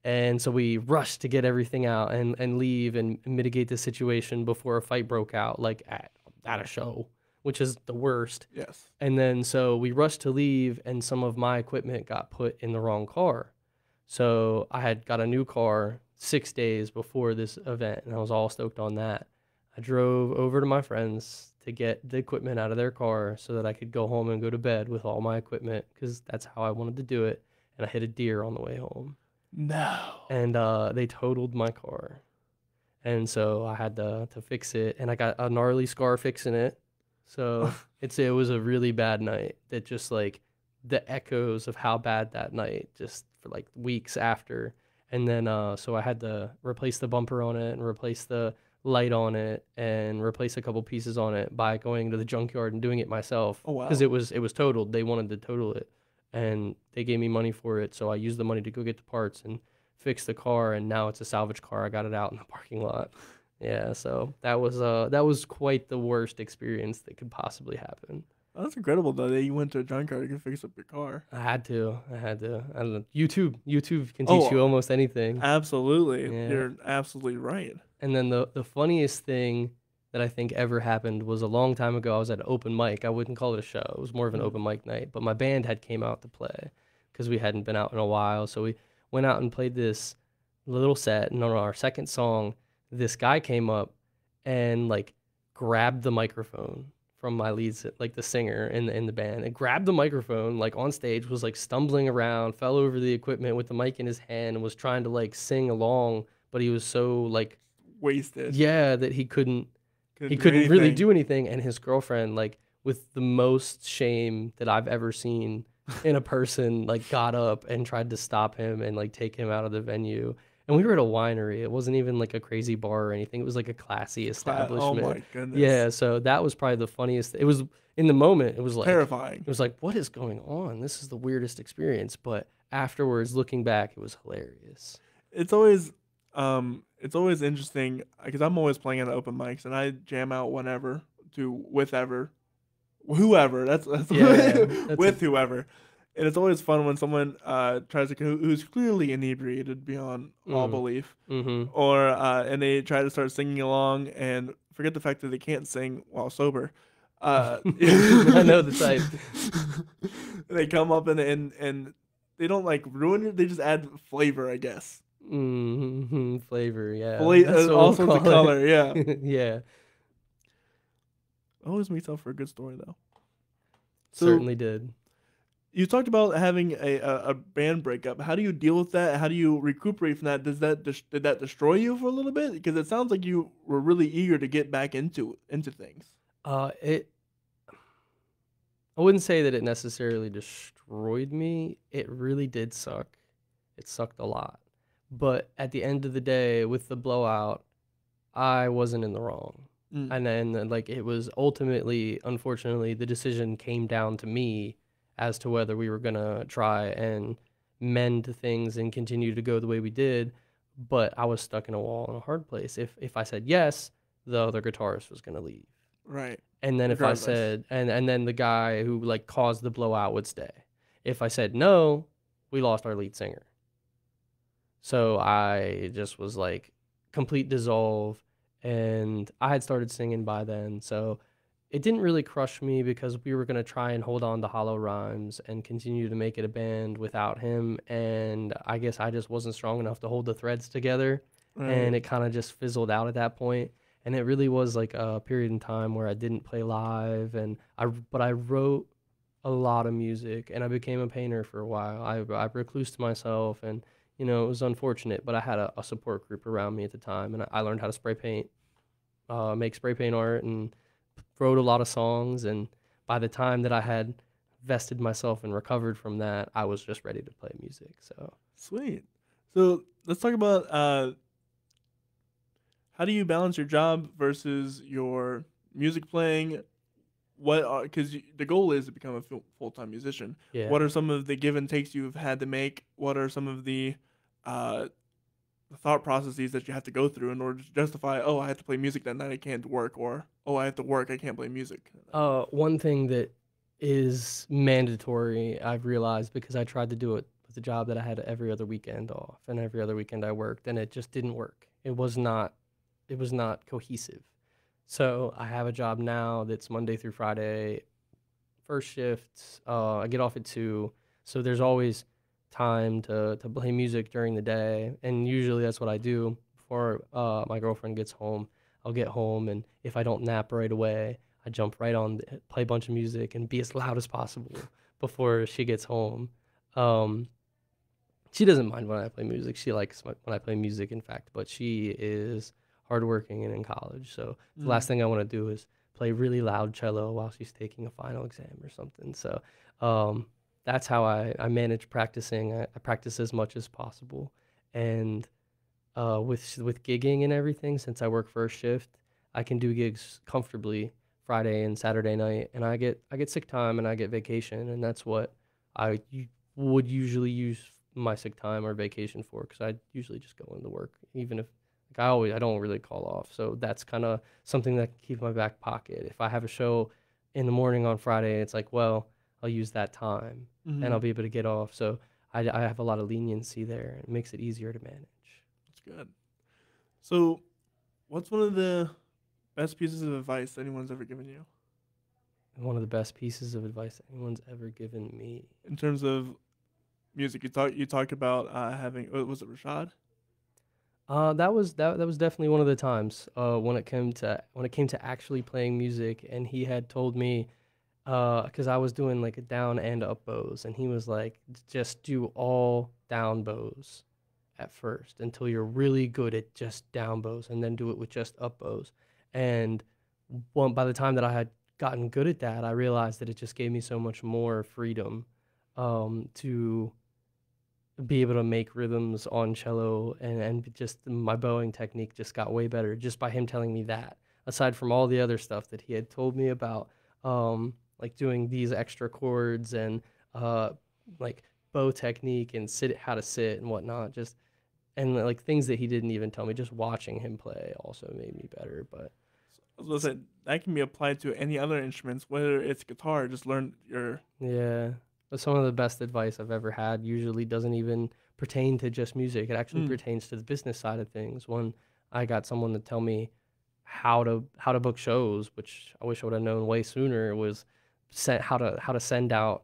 And so we rushed to get everything out and leave and mitigate the situation before a fight broke out, like at a show, which is the worst. Yes. And then so we rushed to leave, and some of my equipment got put in the wrong car. So I had got a new car 6 days before this event, and I was all stoked on that. I drove over to my friends to get the equipment out of their car so that I could go home and go to bed with all my equipment, because that's how I wanted to do it. And I hit a deer on the way home. No. And they totaled my car. And so I had to fix it, and I got a gnarly scar fixing it. So it was a really bad night that just like the echoes of how bad that night just for like weeks after. And then so I had to replace the bumper on it and replace the light on it and replace a couple pieces on it by going to the junkyard and doing it myself. Oh, wow. Because it was totaled. They wanted to total it, and they gave me money for it. So I used the money to go get the parts and fix the car, and now it's a salvage car. I got it out in the parking lot. Yeah, so that was quite the worst experience that could possibly happen. Oh, that's incredible though that you went to a junkyard to fix up your car. I had to. I don't know. YouTube can teach you almost anything. Absolutely. Yeah. You're absolutely right. And then the funniest thing that I think ever happened was a long time ago. I was at an open mic. I wouldn't call it a show. It was more of an open mic night. But my band had came out to play because we hadn't been out in a while. So we went out and played this little set. And on our second song, this guy came up and like grabbed the microphone from my lead, like the singer in the band, and grabbed the microphone like on stage, was like stumbling around, fell over the equipment with the mic in his hand, and was trying to like sing along, but he was so like wasted. Yeah, that he couldn't really do anything. And his girlfriend, like with the most shame that I've ever seen in a person, like got up and tried to stop him and like take him out of the venue. And we were at a winery. It wasn't even like a crazy bar or anything. It was like a classy establishment. Oh my goodness. Yeah, so that was probably the funniest. It was in the moment. It was like terrifying. It was like, what is going on? This is the weirdest experience. But afterwards, looking back, it was hilarious. It's always interesting because I'm always playing at open mics and I jam out whenever to whoever. That's with whoever. And it's always fun when someone tries to who's clearly inebriated beyond all belief, or and they try to start singing along and forget the fact that they can't sing while sober. I know the type. They come up and they don't like ruin it. They just add flavor, I guess. Flavor, yeah. All sorts of color, yeah. Yeah. Always makes up for a good story though. Certainly did. You talked about having a band breakup. How do you deal with that? How do you recuperate from that? Did that destroy you for a little bit? Because it sounds like you were really eager to get back into things. I wouldn't say that it necessarily destroyed me. It really did suck. It sucked a lot. But at the end of the day, with the blowout, I wasn't in the wrong. And then like it was ultimately, unfortunately, the decision came down to me as to whether we were going to try and mend things and continue to go the way we did. But I was stuck in a wall in a hard place. If I said yes, the other guitarist was going to leave. Right. And then if I Regardless. said, and then the guy who like caused the blowout would stay. If I said no, we lost our lead singer. So I just was like complete dissolve, and I had started singing by then. So it didn't really crush me because we were going to try and hold on to Hollow Rhymes and continue to make it a band without him. And I guess I just wasn't strong enough to hold the threads together. And Right. it kind of just fizzled out at that point. And it really was like a period in time where I didn't play live, but I wrote a lot of music, and I became a painter for a while. I reclused myself, and it was unfortunate, but I had a support group around me at the time, and I learned how to spray paint, make spray paint art, and wrote a lot of songs. And by the time that I had vested myself and recovered from that, I was just ready to play music. So Sweet. So let's talk about how do you balance your job versus your music playing? Because the goal is to become a full-time musician. yeah. What are some of the give and takes you've had to make? What are some of the thought processes that you have to go through in order to justify, oh, I have to play music that night, I can't work, or oh, I have to work, I can't play music? One thing that is mandatory, I've realized, because I tried to do it with a job that I had every other weekend off, and every other weekend I worked, and it just didn't work. It was not cohesive. So I have a job now that's Monday through Friday, first shift. I get off at 2, so there's always time to play music during the day, and usually that's what I do before my girlfriend gets home. I'll get home, and if I don't nap right away, I jump right on, play a bunch of music, and be as loud as possible before she gets home. She doesn't mind when I play music. She likes when I play music, in fact, but she is hardworking and in college. So the last thing I want to do is play really loud cello while she's taking a final exam or something. So that's how I manage practicing. I practice as much as possible. And with gigging and everything, since I work first shift, I can do gigs comfortably Friday and Saturday night, and I get sick time and I get vacation, and that's what would usually use my sick time or vacation for, because I usually just go into work, even if I don't really call off. So that's kind of something that can keep in my back pocket. If I have a show in the morning on Friday, it's like, well, I'll use that time and I'll be able to get off. So I have a lot of leniency there. It makes it easier to manage. That's good. So what's one of the best pieces of advice anyone's ever given you One of the best pieces of advice anyone's ever given me. in terms of music? You talked about having, was it Rashad? That was definitely one of the times when it came to actually playing music, and he had told me, because I was doing like a down and up bows, and he was like, just do all down bows at first until you're really good at just down bows, and then do it with just up bows. And by the time that I had gotten good at that, I realized that it just gave me so much more freedom to be able to make rhythms on cello, and just my bowing technique just got way better just by him telling me that, aside from all the other stuff that he had told me about, like doing these extra chords and like bow technique and how to sit and whatnot, just and like things that he didn't even tell me. Just watching him play also made me better. But I was gonna say that can be applied to any other instruments, whether it's guitar. Just learn your yeah, but some of the best advice I've ever had usually doesn't even pertain to just music. It actually pertains to the business side of things. When I got someone to tell me how to book shows, which I wish I would have known way sooner, was how to send out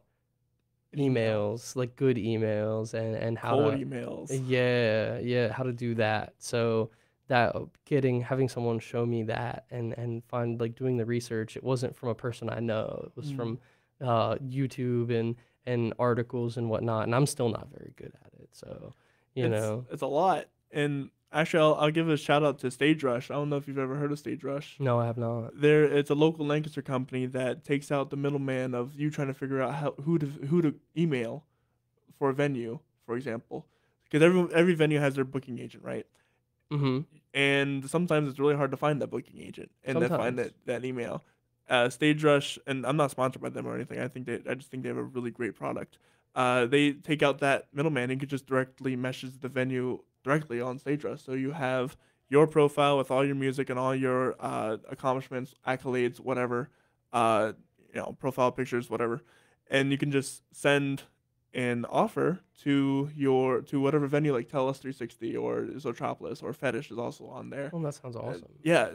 emails, like good emails, and how cold to emails. yeah, how to do that. So that having someone show me that and find, like, doing the research, it wasn't from a person I know. It was from YouTube and articles and whatnot, and I'm still not very good at it. So It's a lot. And actually, I'll give a shout out to Stage Rush. I don't know if you've ever heard of Stage Rush. No, I have not. It's a local Lancaster company that takes out the middleman of you trying to figure out who to email for a venue, for example, because every venue has their booking agent, right? Mm-hmm. And sometimes it's really hard to find that booking agent and then find that email. Stage Rush, and I'm not sponsored by them or anything. I just think they have a really great product. They take out that middleman and can just directly message the venue directly on Stage Rush. So you have your profile with all your music and all your accomplishments, accolades, whatever, uh, profile pictures, whatever, and you can just send an offer to whatever venue like Tell Us 360 or Zootropolis or Fetish is also on there. Oh, that sounds awesome. Yeah,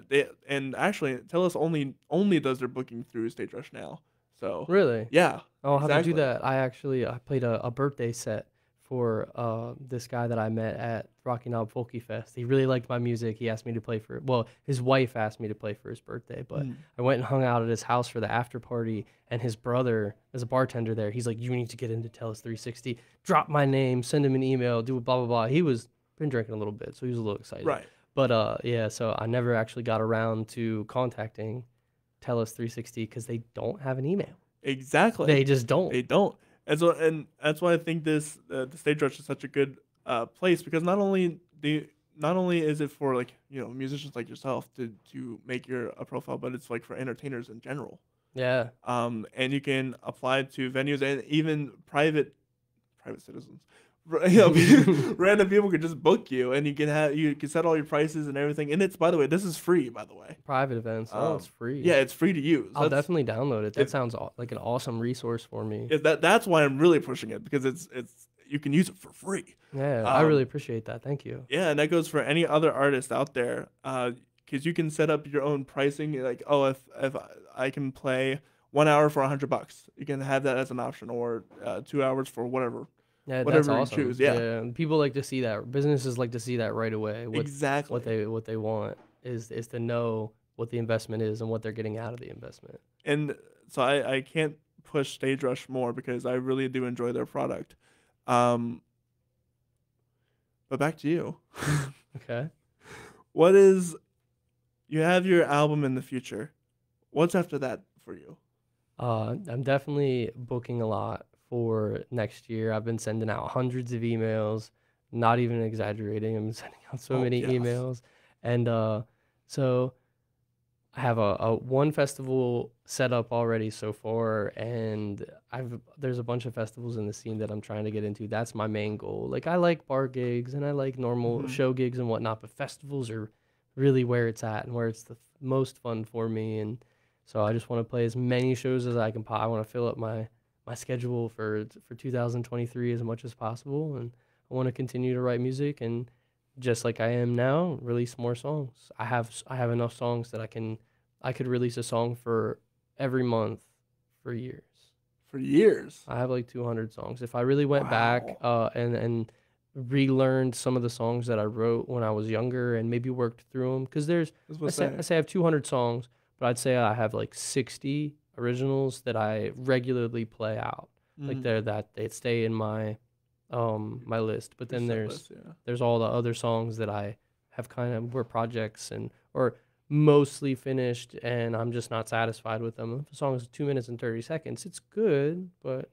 and actually Tell Us only does their booking through Stage Rush now. So Really? yeah, I'll have to do exactly. that. I played a birthday set for this guy that I met at Rocky Knob Folky Fest. He really liked my music. He asked me to play for, well, his wife asked me to play for his birthday, but I went and hung out at his house for the after party, and his brother is a bartender there. He's like, you need to get into Tellus 360. Drop my name, send him an email, do blah, blah, blah. He was been drinking a little bit, so he was a little excited. Right. But yeah, so I never actually got around to contacting Tellus 360 because they don't have an email. Exactly. They just don't. They don't. And that's why I think this the Stage Rush is such a good place, because not only is it for like musicians like yourself to make a profile, but it's like for entertainers in general. Yeah. And you can apply to venues and even private citizens. Random people could just book you, and you can set all your prices and everything. And it's, by the way, this is free, by the way. Private events. Oh, it's free. Yeah, it's free to use. I'll definitely download it. That sounds like an awesome resource for me. That's why I'm really pushing it, because it's you can use it for free. Yeah, I really appreciate that. Thank you. Yeah, and that goes for any other artist out there, because you can set up your own pricing. Like, oh, if I can play 1 hour for $100, you can have that as an option, or 2 hours for whatever. Yeah, whatever that's awesome. you choose. Yeah. People like to see that. Businesses like to see that right away. Exactly. What they want is to know what the investment is and what they're getting out of the investment. And so I can't push Stage Rush more, because I really do enjoy their product. But back to you. Okay. You have your album in the future. What's after that for you? I'm definitely booking a lot for next year. I've been sending out hundreds of emails, not even exaggerating. I'm sending out so many emails. And so I have a one festival set up already so far, and there's a bunch of festivals in the scene that I'm trying to get into. That's my main goal. Like, I like bar gigs and I like normal show gigs and whatnot, but festivals are really where it's at and where it's the most fun for me. And so I just want to play as many shows as I can. I want to fill up my schedule for 2023 as much as possible, and I want to continue to write music, and just like I am now, release more songs. I have enough songs that I could release a song for every month for years. For years. I have like 200 songs. If I really went back and relearned some of the songs that I wrote when I was younger and maybe worked through them, because I say I have 200 songs, but I'd say I have like 60 originals that I regularly play out. Like they stay in my my list. But then there's all the other songs that I have kind of were projects or mostly finished, and I'm just not satisfied with them. If a song is 2 minutes and 30 seconds, it's good, but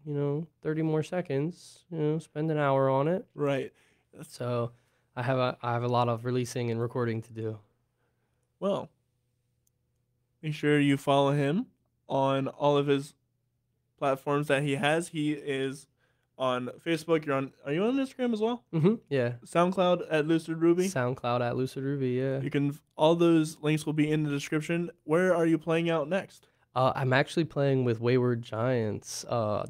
30 more seconds, spend an hour on it. Right. So I have a lot of releasing and recording to do. Well, make sure you follow him on all of his platforms that he has. He is on Facebook. Are you on Instagram as well? Yeah. SoundCloud at Lucid Ruby. SoundCloud at Lucid Ruby. Yeah. All those links will be in the description. Where are you playing out next? I'm actually playing with Wayward Giants.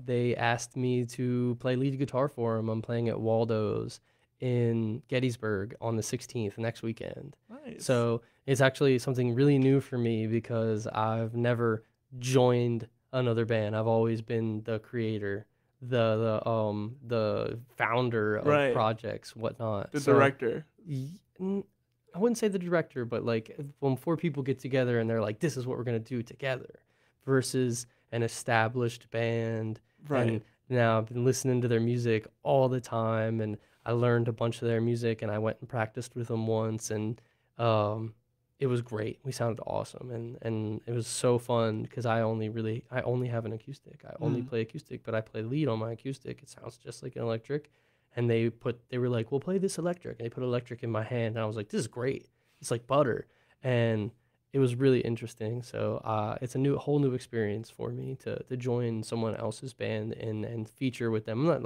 They asked me to play lead guitar for them. I'm playing at Waldo's in Gettysburg on the 16th, next weekend. Nice. So it's actually something really new for me, because I've never joined another band. I've always been the creator, the founder of projects, whatnot. The director. I wouldn't say the director, but like when four people get together and they're like, this is what we're going to do together, versus an established band. Right. And now I've been listening to their music all the time, and I learned a bunch of their music, and I went and practiced with them once, and it was great. We sounded awesome, and it was so fun, because I only have an acoustic. I only play acoustic, but I play lead on my acoustic. It sounds just like an electric. And they were like, "Well, play this electric." And they put electric in my hand, and I was like, "This is great. It's like butter." And it was really interesting. So it's a whole new experience for me to join someone else's band and feature with them. I'm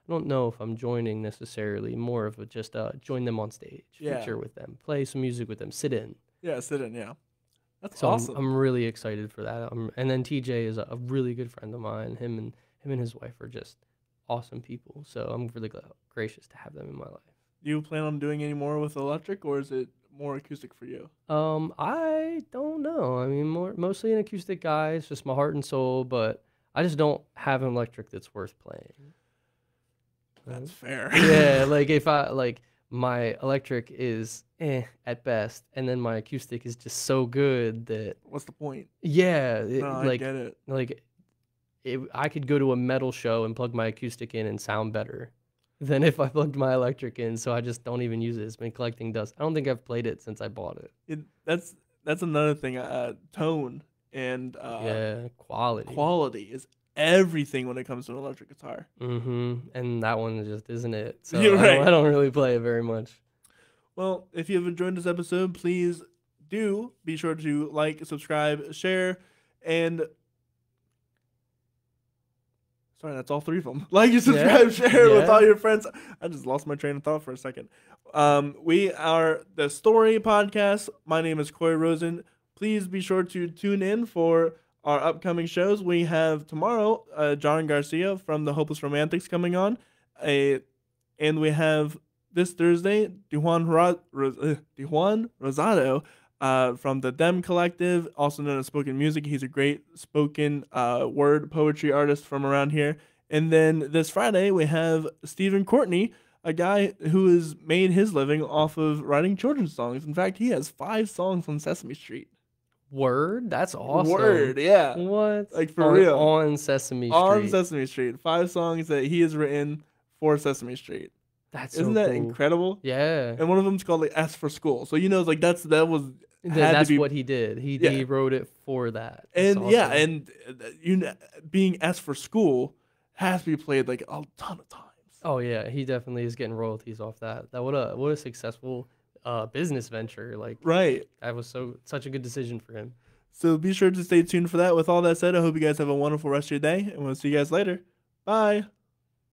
don't know if I'm joining necessarily. More of a just join them on stage, Yeah. feature with them, play some music with them, sit in. Yeah, sit in. Yeah, that's So awesome. I'm really excited for that. And then TJ is a really good friend of mine. Him and his wife are just awesome people. So I'm really gracious to have them in my life. Do you plan on doing any more with electric, or is it more acoustic for you? I don't know. I mean, mostly an acoustic guy. It's just my heart and soul, but I just don't have an electric that's worth playing. That's fair. Yeah, like if I like my electric is at best, and then my acoustic is just so good that What's the point? yeah, No, I get it. like I could go to a metal show and plug my acoustic in and sound better than if I plugged my electric in. So I just don't even use it. It's been collecting dust. I don't think I've played it since I bought it. That's another thing. Tone and Yeah, quality. quality is everything when it comes to an electric guitar. And that one just isn't it. So You're right. I don't really play it very much. Well, if you have enjoyed this episode, please do be sure to like, subscribe, share, and sorry, that's all 3 of them. Like, subscribe, share with all your friends. I just lost my train of thought for a second. We are the Story Podcast. My name is Corey Rosen. Please be sure to tune in for our upcoming shows. We have tomorrow John Garcia from the Hopeless Romantics coming on. And we have this Thursday Dijuan Rosado from the Dem Collective, also known as Spoken Music. He's a great spoken word poetry artist from around here. And then this Friday, we have Stephen Courtney, a guy who has made his living off of writing children's songs. In fact, he has 5 songs on Sesame Street. Word? That's awesome. Word, yeah. What? Like, for real. On Sesame Street. On Sesame Street. 5 songs that he has written for Sesame Street. Isn't that cool. incredible? Yeah. And one of them's called like S for School. So like that's what he did. He wrote it for that. That's and awesome. yeah, and being S for School has to be played like a ton of times. Oh yeah, he definitely is getting royalties off that. What a successful business venture. Like right. That was such a good decision for him. So be sure to stay tuned for that. With all that said, I hope you guys have a wonderful rest of your day, and we'll see you guys later. Bye.